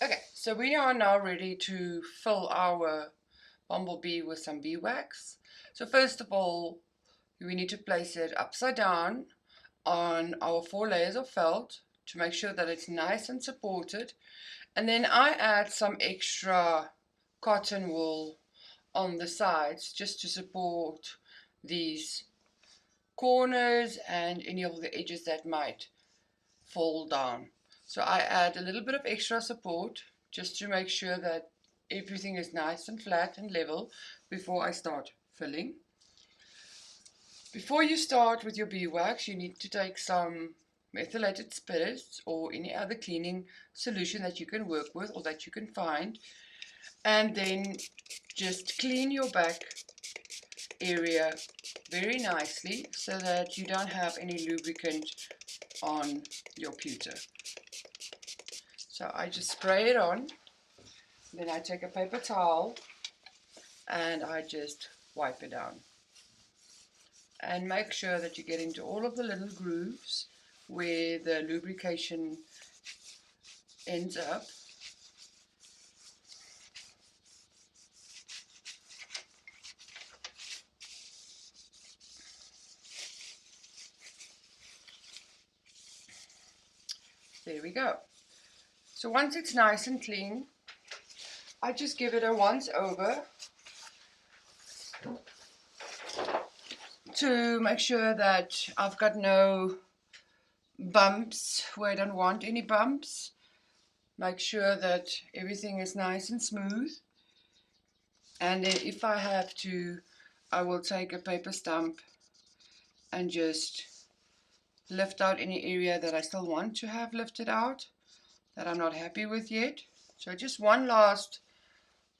Okay, so we are now ready to fill our bumblebee with some bee wax. So first of all, we need to place it upside down on our 4 layers of felt to make sure that it's nice and supported. And then I add some extra cotton wool on the sides just to support these corners and any of the edges that might fall down. So I add a little bit of extra support just to make sure that everything is nice and flat and level before I start filling. Before you start with your beeswax, you need to take some methylated spirits or any other cleaning solution that you can work with or that you can find, and then just clean your back area very nicely so that you don't have any lubricant on your pewter. So I just spray it on, then I take a paper towel and I just wipe it down. And make sure that you get into all of the little grooves where the lubrication ends up. There we go. So once it's nice and clean, I just give it a once over to make sure that I've got no bumps where I don't want any bumps. Make sure that everything is nice and smooth. And then if I have to, I will take a paper stump and just lift out any area that I still want to have lifted out, that I'm not happy with yet. So just one last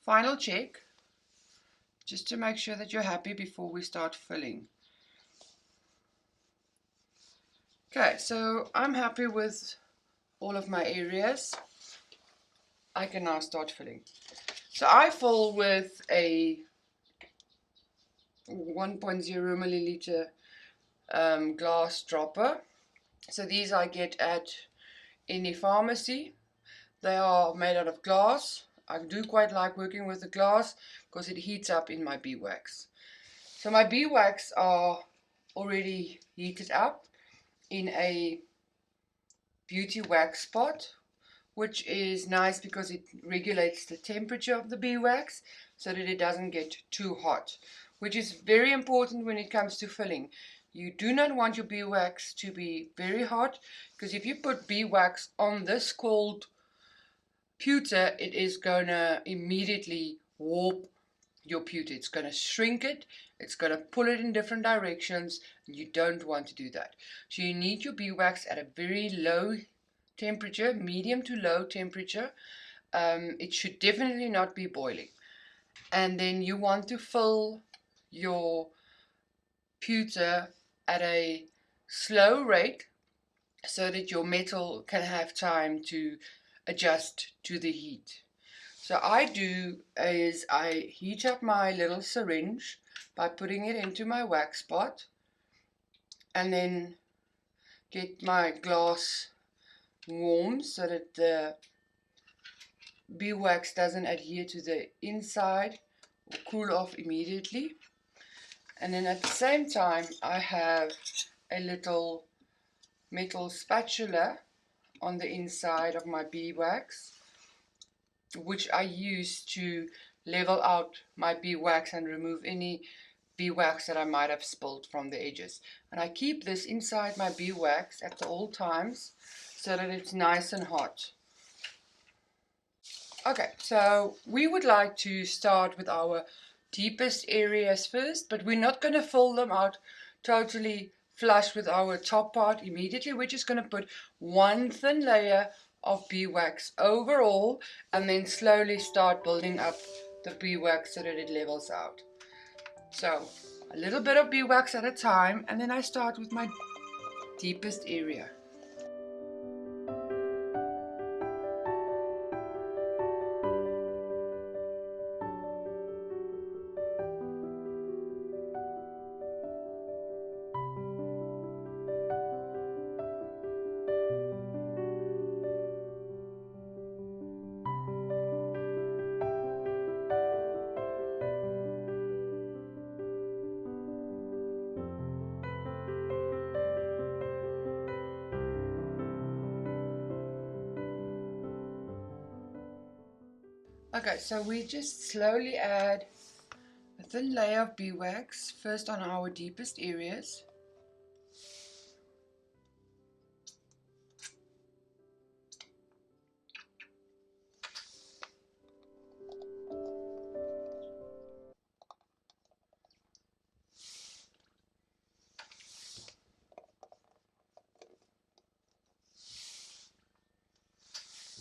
final check, just to make sure that you're happy before we start filling. Okay, so I'm happy with all of my areas. I can now start filling. So I fill with a 1.0 milliliter glass dropper. So these I get at any pharmacy. They are made out of glass. I do quite like working with the glass because it heats up in my beeswax. So my beeswax are already heated up in a beauty wax pot, which is nice because it regulates the temperature of the beeswax so that it doesn't get too hot, which is very important when it comes to filling. You do not want your beeswax to be very hot, because if you put beeswax on this cold pewter, it is going to immediately warp your pewter. It's going to shrink it. It's going to pull it in different directions. You don't want to do that. So you need your beeswax at a very low temperature, medium to low temperature. It should definitely not be boiling. And then you want to fill your pewter at a slow rate so that your metal can have time to adjust to the heat. So I do is I heat up my little syringe by putting it into my wax pot, and then get my glass warm so that the beeswax doesn't adhere to the inside or cool off immediately. And then at the same time I have a little metal spatula on the inside of my beeswax, which I use to level out my beeswax and remove any beeswax that I might have spilled from the edges. And I keep this inside my beeswax at all times so that it's nice and hot. Okay, so we would like to start with our deepest areas first, but we're not going to fill them out totally flush with our top part immediately. We're just going to put one thin layer of beeswax overall and then slowly start building up the beeswax so that it levels out. So a little bit of beeswax at a time, and then I start with my deepest area. Okay, so we just slowly add a thin layer of beeswax, first on our deepest areas.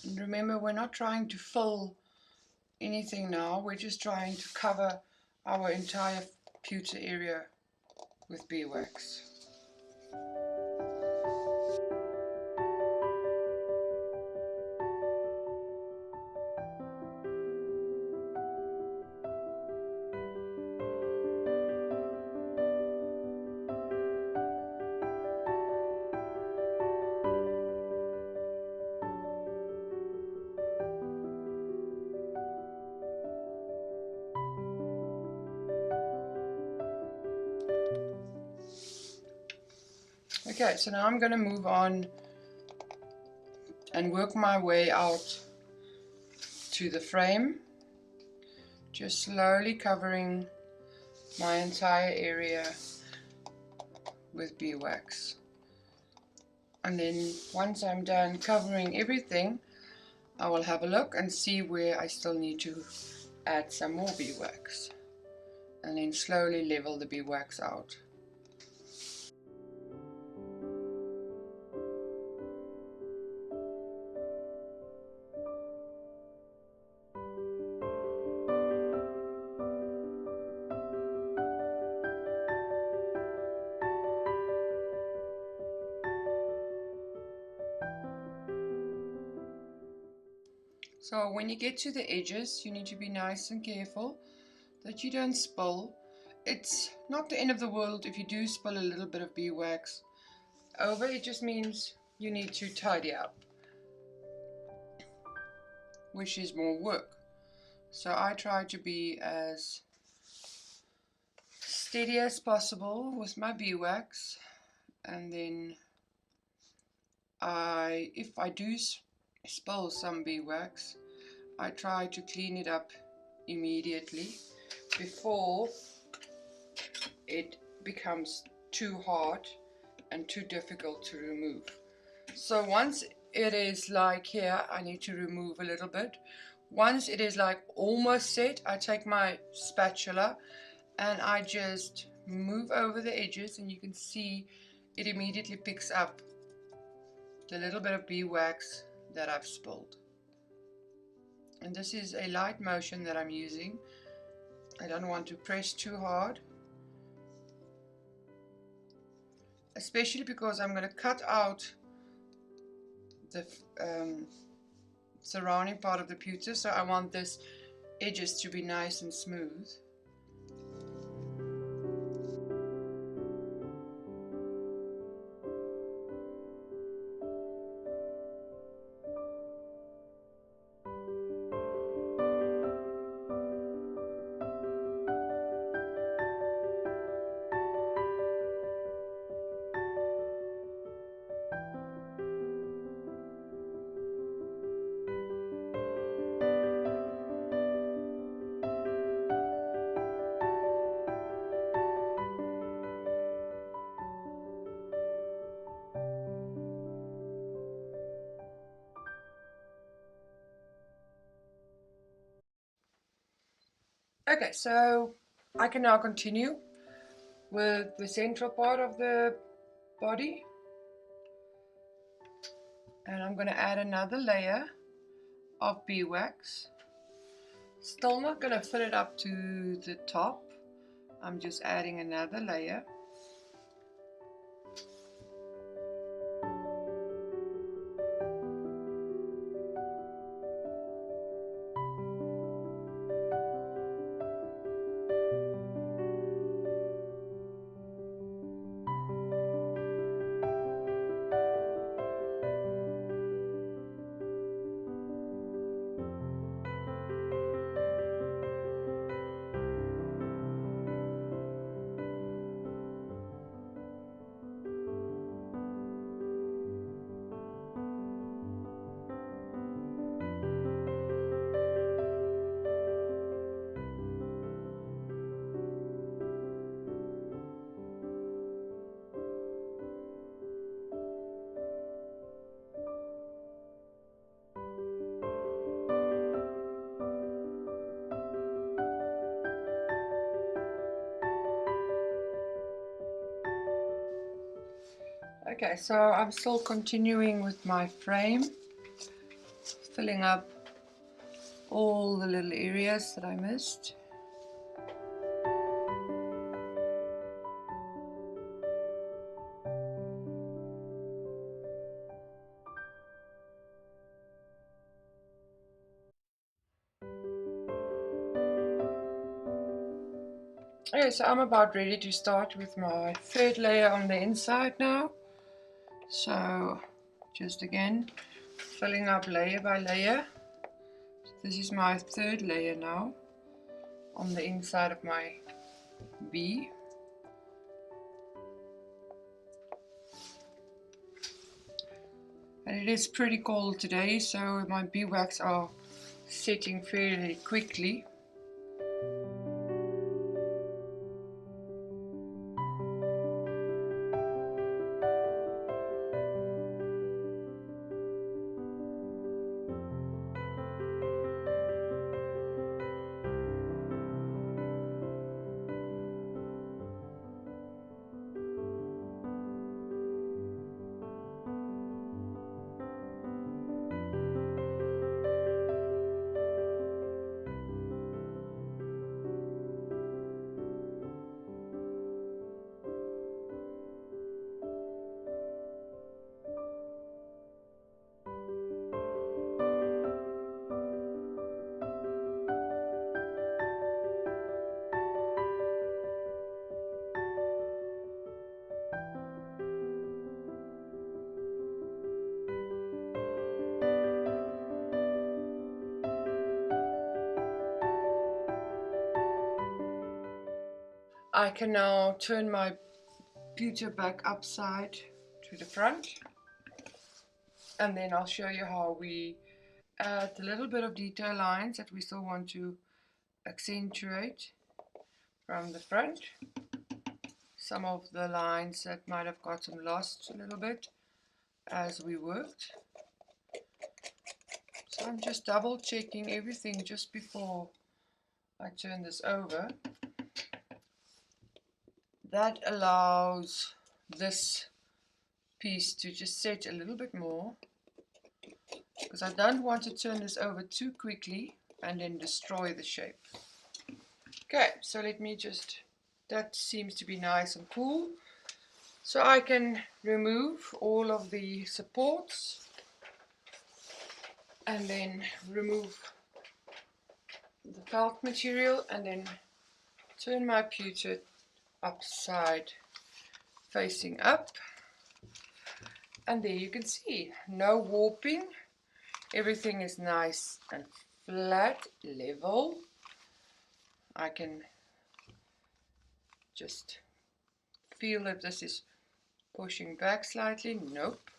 And remember, we're not trying to fill anything now, we're just trying to cover our entire pewter area with beeswax. Okay, so now I'm going to move on and work my way out to the frame, just slowly covering my entire area with beeswax. And then once I'm done covering everything, I will have a look and see where I still need to add some more beeswax, and then slowly level the beeswax out. So when you get to the edges, you need to be nice and careful that you don't spill. It's not the end of the world if you do spill a little bit of beeswax over. It just means you need to tidy up, which is more work. So I try to be as steady as possible with my beeswax, and then if I do spill some beeswax, I try to clean it up immediately before it becomes too hard and too difficult to remove. So once it is like here, I need to remove a little bit. Once it is like almost set, I take my spatula and I just move over the edges, and you can see it immediately picks up the little bit of beeswax that I've spilled. And this is a light motion that I'm using. I don't want to press too hard, especially because I'm going to cut out the surrounding part of the pewter, so I want this edges to be nice and smooth. Okay, so I can now continue with the central part of the body, and I'm going to add another layer of beeswax. Still not going to fill it up to the top, I'm just adding another layer. Okay, so I'm still continuing with my frame, filling up all the little areas that I missed. Okay, so I'm about ready to start with my third layer on the inside now. So just again filling up layer by layer. This is my third layer now on the inside of my bee. And it is pretty cold today, so my beeswax are setting fairly quickly. I can now turn my pewter back upside to the front, and then I'll show you how we add a little bit of detail lines that we still want to accentuate from the front. Some of the lines that might have gotten lost a little bit as we worked. So I'm just double checking everything just before I turn this over. That allows this piece to just set a little bit more, because I don't want to turn this over too quickly and then destroy the shape. Okay, so let me just, that seems to be nice and cool. So I can remove all of the supports and then remove the felt material and then turn my pewter upside facing up, and there you can see no warping, everything is nice and flat, level. I can just feel if this is pushing back slightly. Nope.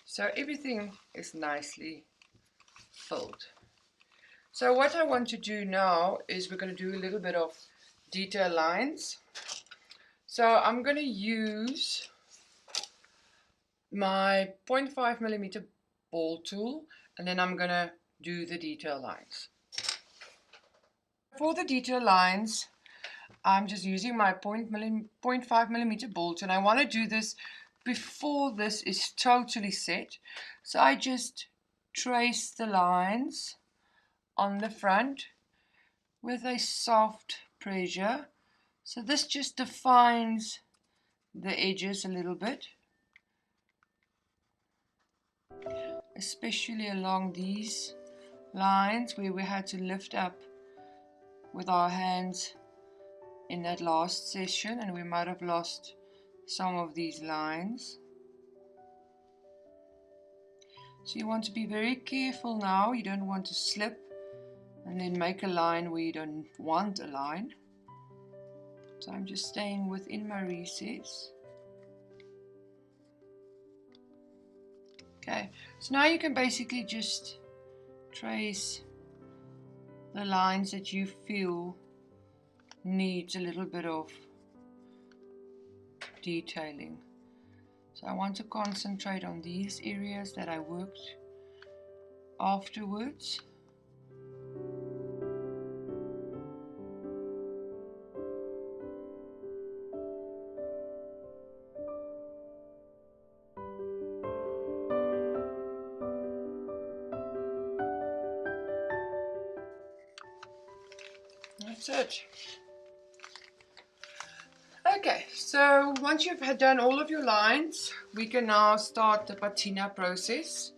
So everything is nicely filled. So what I want to do now is we're going to do a little bit of detail lines. So I'm going to use my 0.5mm ball tool, and then I'm going to do the detail lines. For the detail lines, I'm just using my 0.5mm ball tool, and I want to do this before this is totally set. So I just trace the lines on the front with a soft pressure. So this just defines the edges a little bit, especially along these lines where we had to lift up with our hands in that last session, and we might have lost some of these lines. So you want to be very careful now. You don't want to slip and then make a line where you don't want a line. So I'm just staying within my recess. Okay, so now you can basically just trace the lines that you feel needs a little bit of detailing. So I want to concentrate on these areas that I worked afterwards. that's it. Okay, so once you've done all of your lines, we can now start the patina process.